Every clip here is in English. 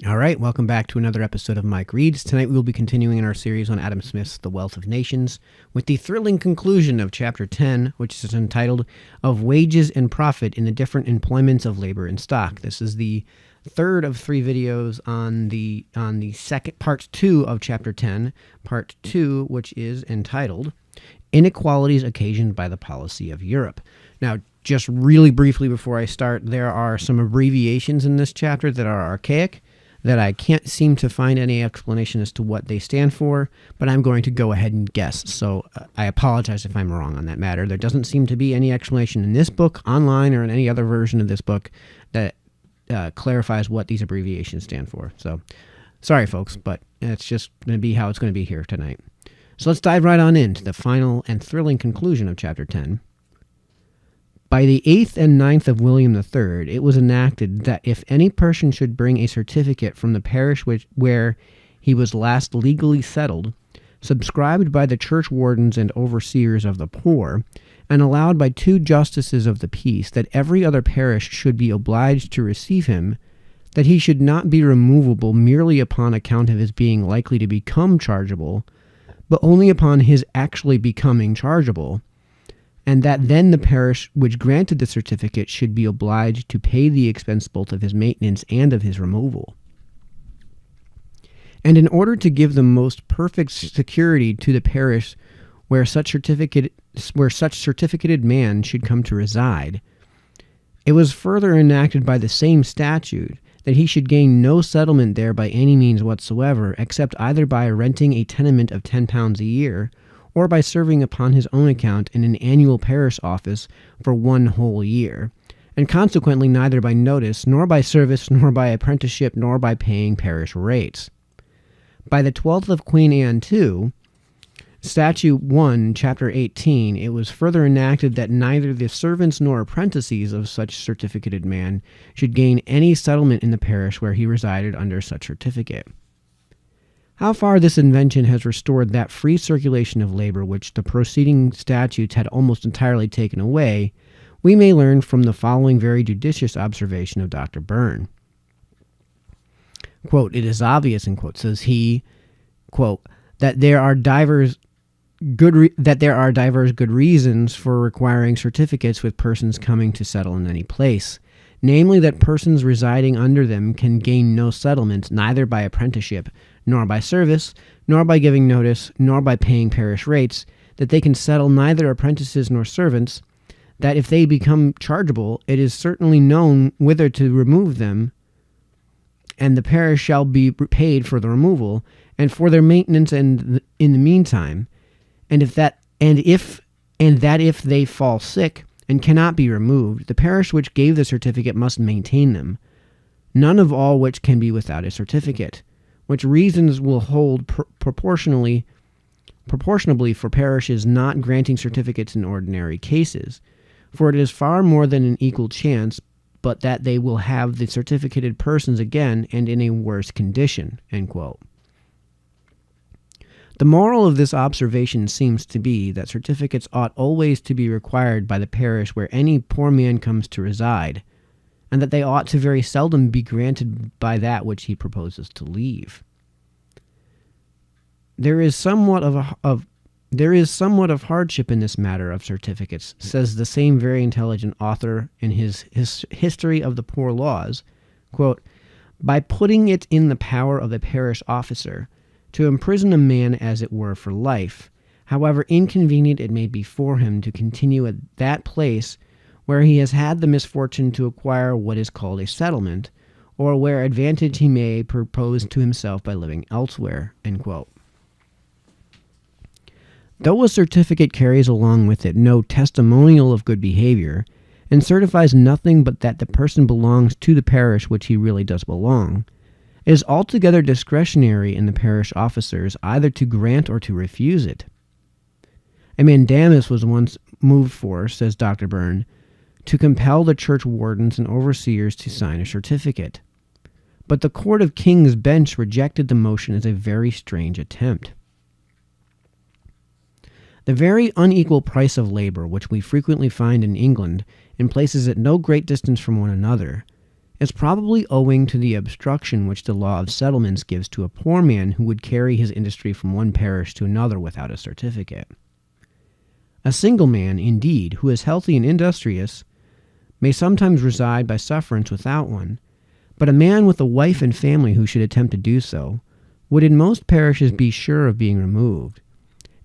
All right, welcome back to another episode of Mike Reads. Tonight we will be continuing in our series on Adam Smith's The Wealth of Nations with the thrilling conclusion of Chapter 10, which is entitled Of Wages and Profit in the Different Employments of Labor and Stock. This is the third of three videos on the second part 2 of Chapter 10, part 2, which is entitled Inequalities Occasioned by the Policy of Europe. Now, just really briefly before I start, there are some abbreviations in this chapter that are archaic, that I can't seem to find any explanation as to what they stand for, but I'm going to go ahead and guess. So I apologize if I'm wrong on that matter. There doesn't seem to be any explanation in this book, online, or in any other version of this book that clarifies what these abbreviations stand for. So sorry, folks, but it's just going to be how it's going to be here tonight. So let's dive right on into the final and thrilling conclusion of Chapter 10. By the 8th and 9th of William III, it was enacted that if any person should bring a certificate from the parish where he was last legally settled, subscribed by the church wardens and overseers of the poor, and allowed by 2 justices of the peace, that every other parish should be obliged to receive him, that he should not be removable merely upon account of his being likely to become chargeable, but only upon his actually becoming chargeable, and that then the parish which granted the certificate should be obliged to pay the expense both of his maintenance and of his removal. And in order to give the most perfect security to the parish where such certificated man should come to reside, it was further enacted by the same statute that he should gain no settlement there by any means whatsoever, except either by renting a tenement of £10 a year, or by serving upon his own account in an annual parish office for 1 whole year, and consequently neither by notice, nor by service, nor by apprenticeship, nor by paying parish rates. By the 12th of Queen Anne II, Statute 1, Chapter 18, it was further enacted that neither the servants nor apprentices of such certificated man should gain any settlement in the parish where he resided under such certificate. How far this invention has restored that free circulation of labor which the preceding statutes had almost entirely taken away, we may learn from the following very judicious observation of Dr. Byrne. Quote, "It is obvious," in quote, says he, quote, that there are divers good reasons for requiring certificates with persons coming to settle in any place, namely that persons residing under them can gain no settlement, neither by apprenticeship, nor by service, nor by giving notice, nor by paying parish rates, that they can settle neither apprentices nor servants, that if they become chargeable, it is certainly known whither to remove them, and the parish shall be paid for the removal, and for their maintenance and in the meantime, and that if they fall sick and cannot be removed, the parish which gave the certificate must maintain them, none of all which can be without a certificate, which reasons will hold proportionably for parishes not granting certificates in ordinary cases, for it is far more than an equal chance, but that they will have the certificated persons again and in a worse condition." End quote. The moral of this observation seems to be that certificates ought always to be required by the parish where any poor man comes to reside, and that they ought to very seldom be granted by that which he proposes to leave. There is somewhat of hardship in this matter of certificates, says the same very intelligent author in his History of the Poor Laws, quote, "by putting it in the power of the parish officer to imprison a man as it were for life, however inconvenient it may be for him to continue at that place where he has had the misfortune to acquire what is called a settlement, or where advantage he may propose to himself by living elsewhere." End quote. Though a certificate carries along with it no testimonial of good behavior, and certifies nothing but that the person belongs to the parish which he really does belong, it is altogether discretionary in the parish officers either to grant or to refuse it. A mandamus was once moved for, says Dr. Byrne, to compel the church wardens and overseers to sign a certificate. But the Court of King's Bench rejected the motion as a very strange attempt. The very unequal price of labor which we frequently find in England in places at no great distance from one another is probably owing to the obstruction which the law of settlements gives to a poor man who would carry his industry from one parish to another without a certificate. A single man, indeed, who is healthy and industrious, may sometimes reside by sufferance without one, but a man with a wife and family who should attempt to do so would in most parishes be sure of being removed,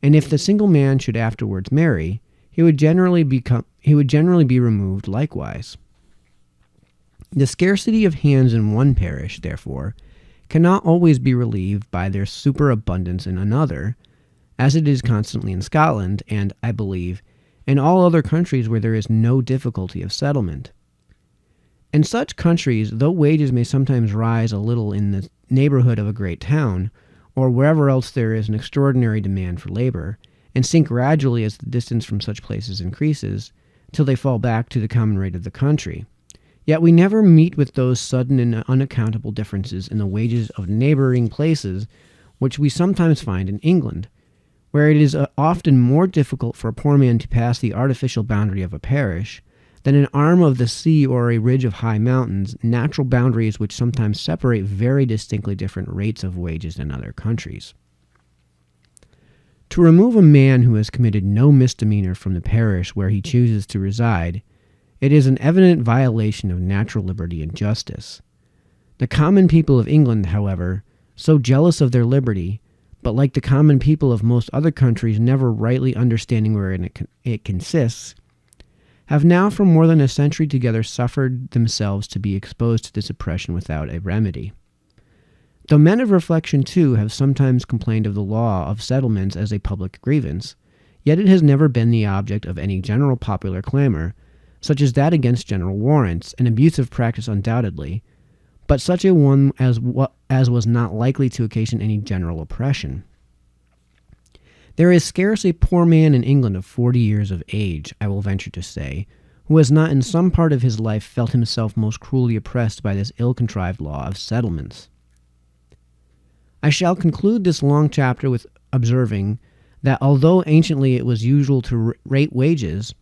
and if the single man should afterwards marry, he would generally be removed likewise. The scarcity of hands in one parish, therefore, cannot always be relieved by their superabundance in another, as it is constantly in Scotland, and, I believe, in all other countries where there is no difficulty of settlement. In such countries, though wages may sometimes rise a little in the neighborhood of a great town, or wherever else there is an extraordinary demand for labor, and sink gradually as the distance from such places increases, till they fall back to the common rate of the country, yet we never meet with those sudden and unaccountable differences in the wages of neighboring places which we sometimes find in England, where it is often more difficult for a poor man to pass the artificial boundary of a parish than an arm of the sea or a ridge of high mountains, natural boundaries which sometimes separate very distinctly different rates of wages in other countries. To remove a man who has committed no misdemeanor from the parish where he chooses to reside, it is an evident violation of natural liberty and justice. The common people of England, however, so jealous of their liberty, but like the common people of most other countries never rightly understanding wherein it consists, have now for more than a century together suffered themselves to be exposed to this oppression without a remedy. Though men of reflection, too, have sometimes complained of the law of settlements as a public grievance, yet it has never been the object of any general popular clamor, such as that against general warrants, an abusive practice undoubtedly, but such a one as was not likely to occasion any general oppression. There is scarce a poor man in England of 40 years of age, I will venture to say, who has not in some part of his life felt himself most cruelly oppressed by this ill-contrived law of settlements. I shall conclude this long chapter with observing that although anciently it was usual to rate wages,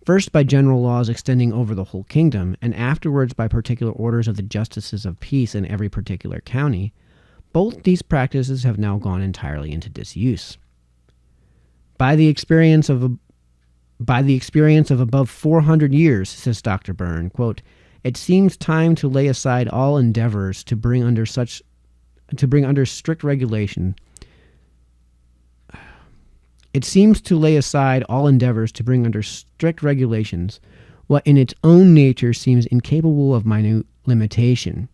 first by general laws extending over the whole kingdom, and afterwards by particular orders of the justices of peace in every particular county, both these practices have now gone entirely into disuse. By the experience of above 400 years, says Dr. Byrne, quote, it seems time to lay aside all endeavors to bring under strict regulation. It seems to lay aside all endeavors to bring under strict regulations what in its own nature seems incapable of minute limitation.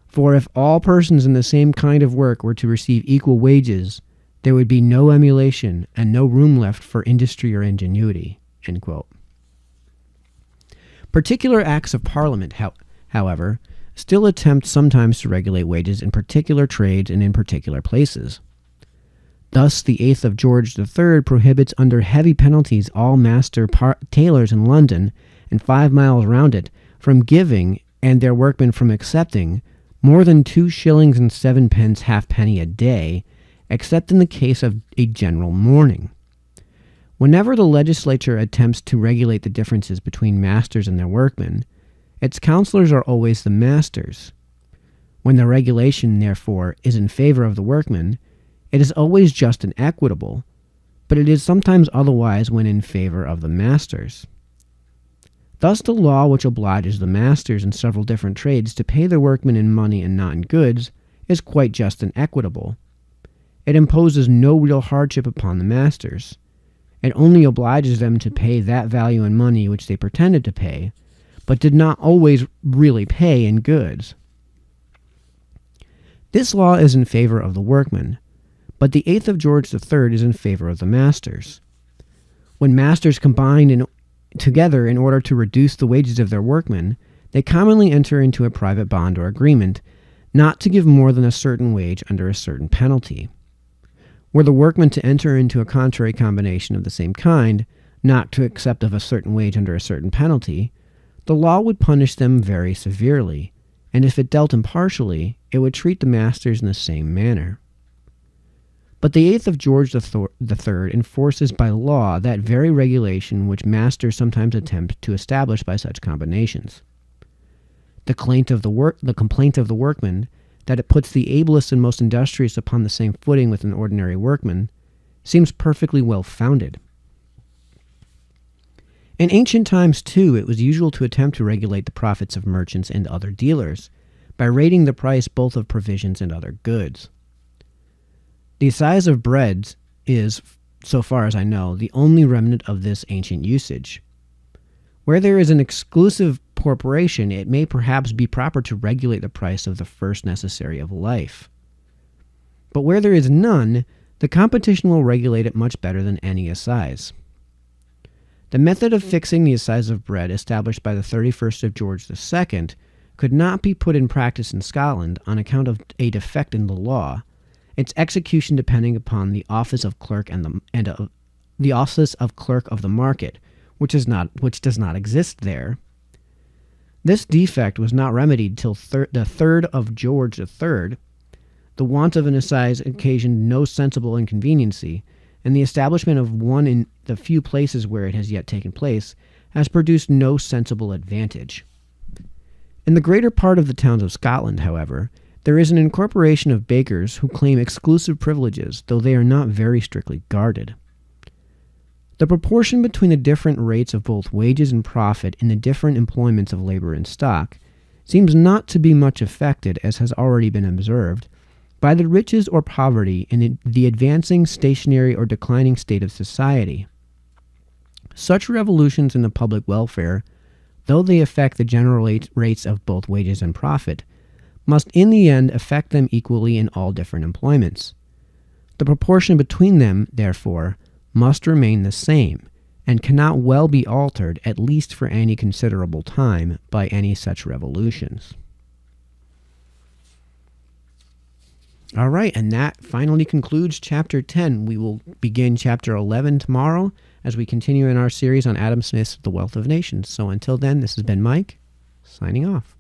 For if all persons in the same kind of work were to receive equal wages, there would be no emulation and no room left for industry or ingenuity. End quote. Particular acts of Parliament, however, still attempt sometimes to regulate wages in particular trades and in particular places. Thus, the 8th of George III prohibits under heavy penalties all master tailors in London and 5 miles round it from giving, and their workmen from accepting, more than 2 shillings and 7 pence halfpenny a day, except in the case of a general mourning. Whenever the legislature attempts to regulate the differences between masters and their workmen, its counselors are always the masters. When the regulation, therefore, is in favor of the workmen, it is always just and equitable, but it is sometimes otherwise when in favor of the masters. Thus the law which obliges the masters in several different trades to pay their workmen in money and not in goods is quite just and equitable. It imposes no real hardship upon the masters. It only obliges them to pay that value in money which they pretended to pay, but did not always really pay in goods. This law is in favor of the workmen, but the 8th of George III is in favor of the masters. When masters combine together in order to reduce the wages of their workmen, they commonly enter into a private bond or agreement not to give more than a certain wage under a certain penalty. Were the workmen to enter into a contrary combination of the same kind, not to accept of a certain wage under a certain penalty, the law would punish them very severely, and if it dealt impartially, it would treat the masters in the same manner. But the 8th of George III enforces by law that very regulation which masters sometimes attempt to establish by such combinations. The complaint of the workman, that it puts the ablest and most industrious upon the same footing with an ordinary workman, seems perfectly well-founded. In ancient times, too, it was usual to attempt to regulate the profits of merchants and other dealers by rating the price both of provisions and other goods. The assize of bread is, so far as I know, the only remnant of this ancient usage. Where there is an exclusive corporation, it may perhaps be proper to regulate the price of the first necessary of life. But where there is none, the competition will regulate it much better than any assize. The method of fixing the assize of bread established by the 31st of George II could not be put in practice in Scotland on account of a defect in the law, its execution depending upon the office of clerk the office of clerk of the market, which does not exist there. This defect was not remedied till the 3rd of George III. The want of an assize occasioned no sensible inconveniency, and the establishment of one in the few places where it has yet taken place has produced no sensible advantage. In the greater part of the towns of Scotland, however, there is an incorporation of bakers who claim exclusive privileges, though they are not very strictly guarded. The proportion between the different rates of both wages and profit in the different employments of labor and stock seems not to be much affected, as has already been observed, by the riches or poverty in the advancing, stationary, or declining state of society. Such revolutions in the public welfare, though they affect the general rates of both wages and profit, must in the end affect them equally in all different employments. The proportion between them, therefore, must remain the same, and cannot well be altered, at least for any considerable time, by any such revolutions. All right, and that finally concludes Chapter 10. We will begin Chapter 11 tomorrow as we continue in our series on Adam Smith's The Wealth of Nations. So until then, this has been Mike, signing off.